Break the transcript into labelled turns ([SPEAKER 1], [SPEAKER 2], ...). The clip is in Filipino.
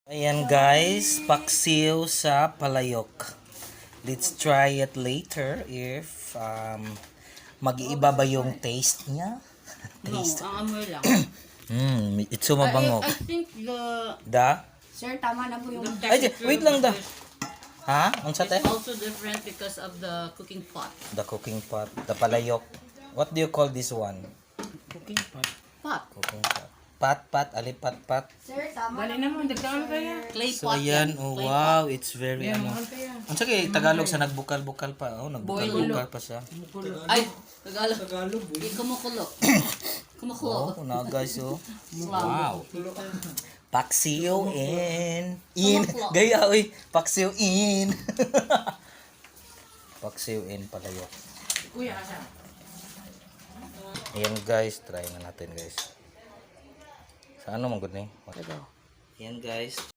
[SPEAKER 1] Ayan guys, paksiw sa palayok. Let's try it later if mag-iiba ba yung taste niya? Taste.
[SPEAKER 2] No, ang amoy lang.
[SPEAKER 1] It's sumabangok.
[SPEAKER 2] I think
[SPEAKER 1] Da?
[SPEAKER 3] Sir, tama na po yung...
[SPEAKER 1] Ay, wait lang da. Ha? Unsa te?
[SPEAKER 2] it's also different because of the cooking pot.
[SPEAKER 1] The cooking pot, the palayok. What do you call this one?
[SPEAKER 2] Cooking pot? Pot.
[SPEAKER 1] Cooking pot. Pat, alipat-pat.
[SPEAKER 3] Sir, tama
[SPEAKER 2] Dali
[SPEAKER 3] na
[SPEAKER 2] naman, dagdagan kaya. Clay
[SPEAKER 1] So
[SPEAKER 2] pot
[SPEAKER 1] ayan,
[SPEAKER 2] yan.
[SPEAKER 1] oh
[SPEAKER 2] Clay
[SPEAKER 1] wow, it's very
[SPEAKER 2] Yan,
[SPEAKER 1] ano.
[SPEAKER 2] mahal kaya.
[SPEAKER 1] Ang sige, Tagalog sa nagbukal-bukal pa. Oh, nagbukal-bukal pa siya.
[SPEAKER 2] Ay, Tagalog. Kumukulo. Kumukulo.
[SPEAKER 1] Oh, na guys, oh. Wow. Paksiw in. Gaya, oy. Paksiw in. Paksiw in palayok.
[SPEAKER 2] Kuya, asa?
[SPEAKER 1] Ayan guys, try na natin guys. Sa ano mong good ni? Ayan guys.